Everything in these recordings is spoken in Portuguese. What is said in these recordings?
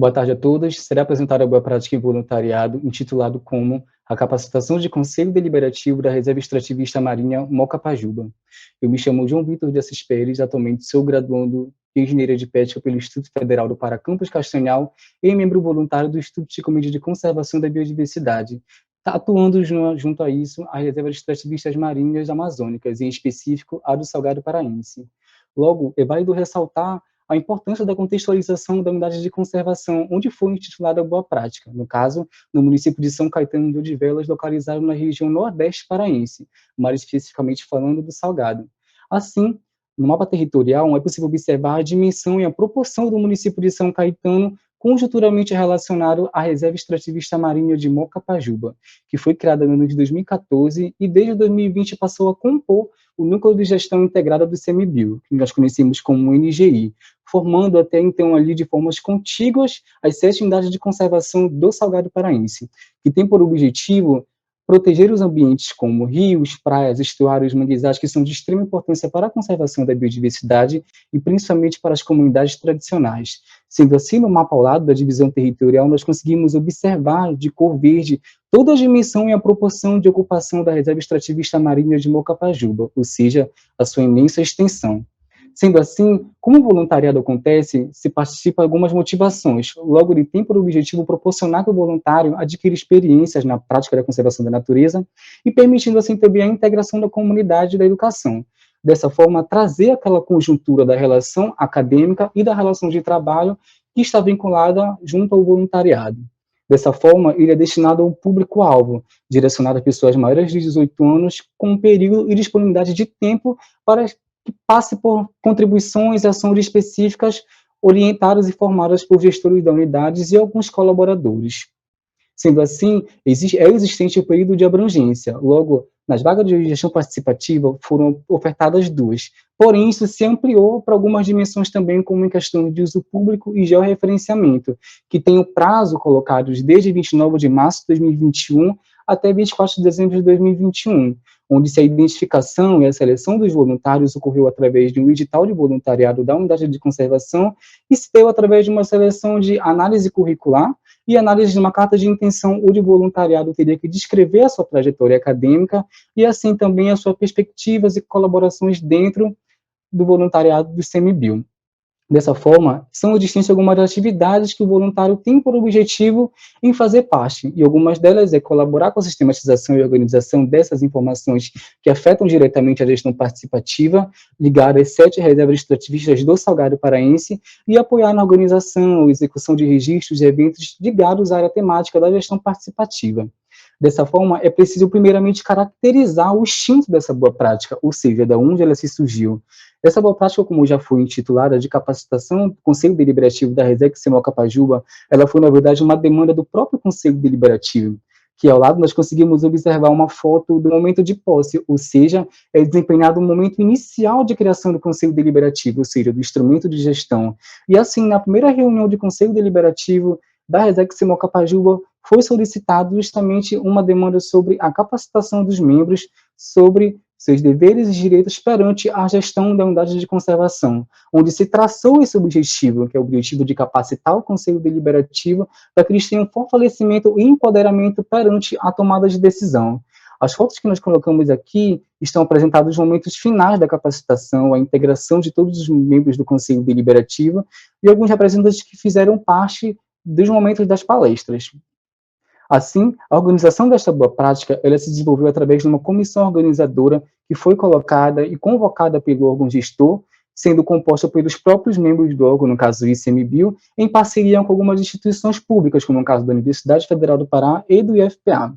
Boa tarde a todos. Será apresentada a boa prática em voluntariado, intitulado como a capacitação de Conselho Deliberativo da Reserva Extrativista Marinha Mocapajuba. Eu me chamo João Vitor de Assis Pérez, atualmente sou graduando em Engenharia de Pesca pelo Instituto Federal do Pará Campus Castanhal e membro voluntário do Instituto de Comitê de Conservação da Biodiversidade, atuando junto a isso as reservas extrativistas marinhas amazônicas, em específico a do Salgado Paraense. Logo, é válido ressaltar a importância da contextualização da unidade de conservação, onde foi intitulada a boa prática, no caso, no município de São Caetano de Odivelas, localizado na região nordeste paraense, mais especificamente falando do Salgado. Assim, no mapa territorial, é possível observar a dimensão e a proporção do município de São Caetano conjunturalmente relacionado à Reserva Extrativista Marinha de Mocapajuba, que foi criada no ano de 2014 e desde 2020 passou a compor o Núcleo de Gestão Integrada do ICMBio, que nós conhecemos como NGI, formando até então ali de formas contíguas as 7 unidades de conservação do Salgado Paraense, que tem por objetivo proteger os ambientes como rios, praias, estuários, manguezais, que são de extrema importância para a conservação da biodiversidade e principalmente para as comunidades tradicionais. Sendo assim, no mapa ao lado da divisão territorial, nós conseguimos observar de cor verde toda a dimensão e a proporção de ocupação da Reserva Extrativista Marinha de Mocapajuba, ou seja, a sua imensa extensão. Sendo assim, como o voluntariado acontece, se participa de algumas motivações. Logo, ele tem por objetivo proporcionar que o voluntário adquira experiências na prática da conservação da natureza e permitindo assim também a integração da comunidade e da educação. Dessa forma, trazer aquela conjuntura da relação acadêmica e da relação de trabalho que está vinculada junto ao voluntariado. Dessa forma, ele é destinado ao público-alvo, direcionado a pessoas maiores de 18 anos, com um período e disponibilidade de tempo para que passe por contribuições e ações específicas orientadas e formadas por gestores da unidades e alguns colaboradores. Sendo assim, é existente o período de abrangência. Logo, nas vagas de gestão participativa foram ofertadas 2. Porém, isso se ampliou para algumas dimensões também, como em questão de uso público e georreferenciamento, que tem o prazo colocado desde 29 de março de 2021 até 24 de dezembro de 2021, onde se a identificação e a seleção dos voluntários ocorreu através de um edital de voluntariado da unidade de conservação e se deu através de uma seleção de análise curricular e análise de uma carta de intenção. O de voluntariado teria que descrever a sua trajetória acadêmica e assim também as suas perspectivas e colaborações dentro do voluntariado do ICMBio. Dessa forma, são existentes algumas atividades que o voluntário tem por objetivo em fazer parte, e algumas delas é colaborar com a sistematização e organização dessas informações que afetam diretamente a gestão participativa, ligar às 7 reservas extrativistas do Salgado Paraense e apoiar na organização ou execução de registros e eventos ligados à área temática da gestão participativa. Dessa forma, é preciso primeiramente caracterizar o instinto dessa boa prática, ou seja, de onde ela se surgiu. Essa boa prática, como já foi intitulada, de capacitação do Conselho Deliberativo da Reserva Mocapajuba, ela foi, na verdade, uma demanda do próprio Conselho Deliberativo, que ao lado nós conseguimos observar uma foto do momento de posse, ou seja, é desempenhado o momento inicial de criação do Conselho Deliberativo, ou seja, do instrumento de gestão. E assim, na primeira reunião de Conselho Deliberativo da Reserva Mocapajuba, foi solicitado justamente uma demanda sobre a capacitação dos membros sobre seus deveres e direitos perante a gestão da unidade de conservação, onde se traçou esse objetivo, que é o objetivo de capacitar o Conselho Deliberativo para que eles tenham fortalecimento e empoderamento perante a tomada de decisão. As fotos que nós colocamos aqui estão apresentadas nos momentos finais da capacitação, a integração de todos os membros do Conselho Deliberativo e alguns representantes que fizeram parte dos momentos das palestras. Assim, a organização desta boa prática, ela se desenvolveu através de uma comissão organizadora que foi colocada e convocada pelo órgão gestor, sendo composta pelos próprios membros do órgão, no caso do ICMBio, em parceria com algumas instituições públicas, como no caso da Universidade Federal do Pará e do IFPA.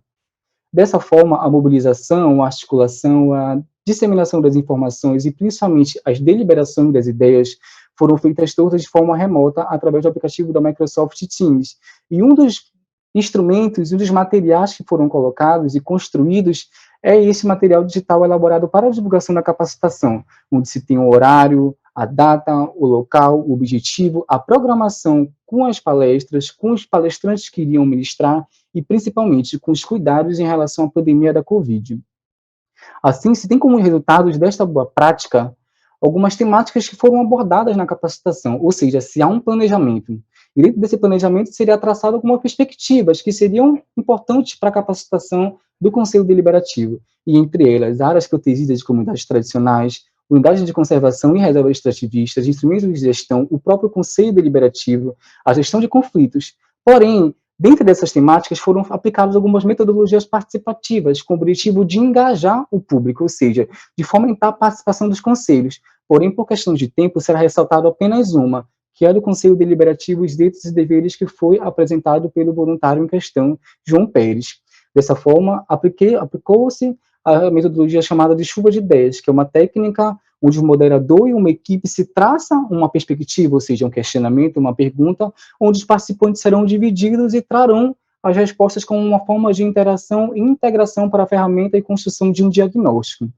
Dessa forma, a mobilização, a articulação, a disseminação das informações e principalmente as deliberações das ideias foram feitas todas de forma remota através do aplicativo da Microsoft Teams. E um dos instrumentos e um dos materiais que foram colocados e construídos é esse material digital elaborado para a divulgação da capacitação, onde se tem o horário, a data, o local, o objetivo, a programação com as palestras, com os palestrantes que iriam ministrar e, principalmente, com os cuidados em relação à pandemia da Covid. Assim, se tem como resultados desta boa prática algumas temáticas que foram abordadas na capacitação, ou seja, se há um planejamento E dentro desse planejamento seria traçado algumas perspectivas que seriam importantes para a capacitação do Conselho Deliberativo, e entre elas, áreas protegidas de comunidades tradicionais, unidades de conservação e reservas extrativistas, instrumentos de gestão, o próprio Conselho Deliberativo, a gestão de conflitos. Porém, dentro dessas temáticas foram aplicadas algumas metodologias participativas com o objetivo de engajar o público, ou seja, de fomentar a participação dos conselhos. Porém, por questão de tempo, será ressaltado apenas uma, que é do Conselho Deliberativo, os direitos e deveres, que foi apresentado pelo voluntário em questão, João Pérez. Dessa forma, aplicou-se a metodologia chamada de chuva de ideias, que é uma técnica onde o moderador e uma equipe se traça uma perspectiva, ou seja, um questionamento, uma pergunta, onde os participantes serão divididos e trarão as respostas como uma forma de interação e integração para a ferramenta e construção de um diagnóstico.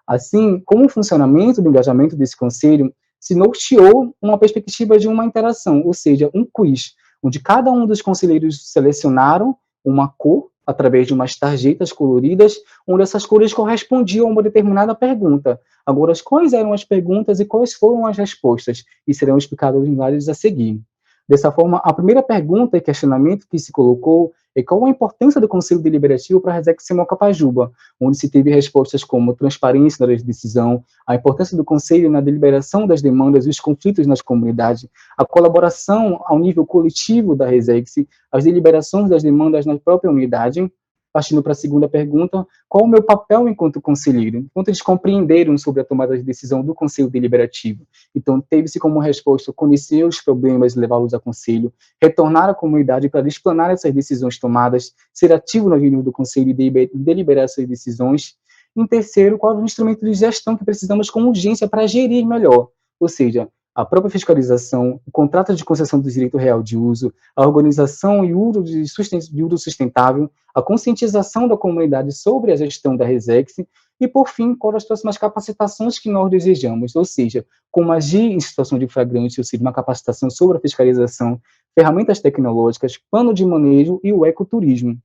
Assim, como o funcionamento do engajamento desse conselho se norteou uma perspectiva de uma interação, ou seja, um quiz, onde cada um dos conselheiros selecionaram uma cor através de umas tarjetas coloridas, onde essas cores correspondiam a uma determinada pergunta. Agora, quais eram as perguntas e quais foram as respostas? E serão explicados em slides a seguir. Dessa forma, a primeira pergunta e questionamento que se colocou é qual a importância do Conselho Deliberativo para a Resex Mocapajuba, onde se teve respostas como transparência na decisão, a importância do Conselho na deliberação das demandas e os conflitos nas comunidades, a colaboração ao nível coletivo da Resex, as deliberações das demandas na própria unidade. Partindo para a segunda pergunta, qual o meu papel enquanto conselheiro? Enquanto eles compreenderam sobre a tomada de decisão do Conselho Deliberativo. Então, teve-se como resposta conhecer os problemas e levá-los a conselho, retornar à comunidade para explanar essas decisões tomadas, ser ativo na reunião do Conselho e deliberar essas decisões. Em terceiro, qual é o instrumento de gestão que precisamos com urgência para gerir melhor? Ou seja, a própria fiscalização, o contrato de concessão do direito real de uso, a organização e uso de uso sustentável, a conscientização da comunidade sobre a gestão da Resex e, por fim, quais as próximas capacitações que nós desejamos, ou seja, como agir em situação de flagrante, ou seja, uma capacitação sobre a fiscalização, ferramentas tecnológicas, plano de manejo e o ecoturismo.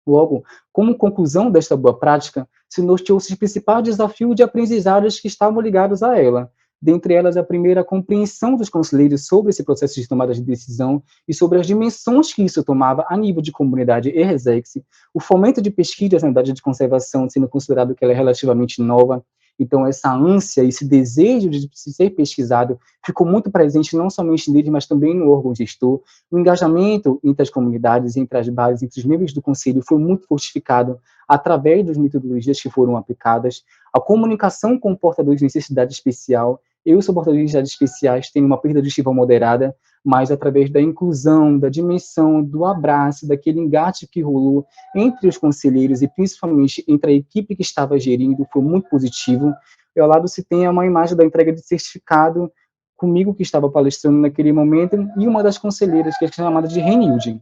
Logo, como conclusão desta boa prática, se norteou-se os principais desafios de aprendizagens que estavam ligados a ela. Dentre elas, a primeira, a compreensão dos conselheiros sobre esse processo de tomada de decisão e sobre as dimensões que isso tomava a nível de comunidade e Resex, o fomento de pesquisa na unidade de conservação, sendo considerado que ela é relativamente nova. Então, essa ânsia, esse desejo de ser pesquisado ficou muito presente não somente nele, mas também no órgão gestor. O engajamento entre as comunidades, entre as bases, entre os membros do conselho foi muito fortificado através das metodologias que foram aplicadas. A comunicação com portadores de necessidade especial. Eu sou portador de necessidades especiais, tenho uma perda auditiva moderada, mas através da inclusão, da dimensão, do abraço, daquele engate que rolou entre os conselheiros e principalmente entre a equipe que estava gerindo, foi muito positivo. E ao lado se tem uma imagem da entrega de certificado comigo que estava palestrando naquele momento e uma das conselheiras, que é chamada de Renilde.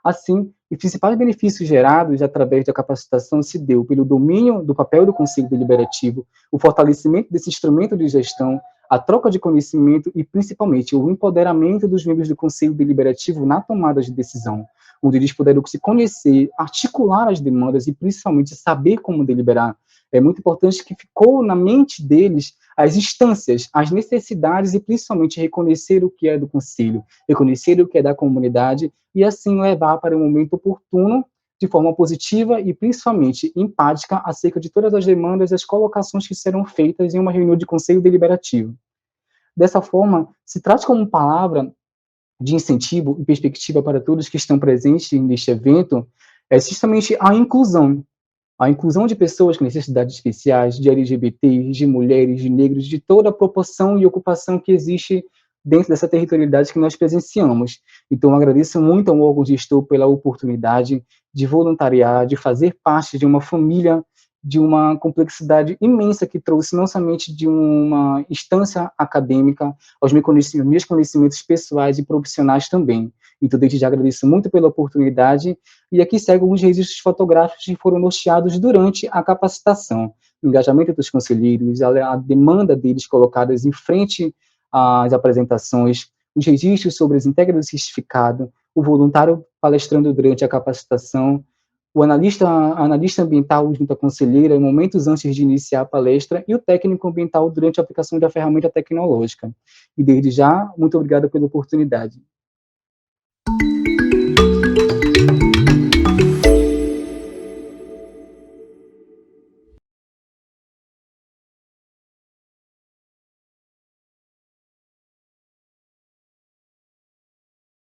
Assim, os principais benefícios gerados através da capacitação se deu pelo domínio do papel do Conselho Deliberativo, o fortalecimento desse instrumento de gestão, a troca de conhecimento e, principalmente, o empoderamento dos membros do Conselho Deliberativo na tomada de decisão, onde eles puderam se conhecer, articular as demandas e, principalmente, saber como deliberar. É muito importante que ficou na mente deles as instâncias, as necessidades e, principalmente, reconhecer o que é do Conselho, reconhecer o que é da comunidade e, assim, levar para o momento oportuno, de forma positiva e, principalmente, empática, acerca de todas as demandas e as colocações que serão feitas em uma reunião de Conselho Deliberativo. Dessa forma, se trata como palavra de incentivo e perspectiva para todos que estão presentes neste evento, é justamente a inclusão de pessoas com necessidades especiais, de LGBTs, de mulheres, de negros, de toda a proporção e ocupação que existe dentro dessa territorialidade que nós presenciamos. Então, agradeço muito ao órgão gestor pela oportunidade de voluntariar, de fazer parte de uma família, de uma complexidade imensa que trouxe não somente de uma instância acadêmica, aos meus conhecimentos pessoais e profissionais também. Então, desde já agradeço muito pela oportunidade, e aqui segue alguns registros fotográficos que foram norteados durante a capacitação. O engajamento dos conselheiros, a demanda deles colocadas em frente às apresentações, os registros sobre as entregas do certificado, o voluntário palestrando durante a capacitação, o analista ambiental junto à conselheira, momentos antes de iniciar a palestra, e o técnico ambiental durante a aplicação da ferramenta tecnológica. E desde já, muito obrigado pela oportunidade.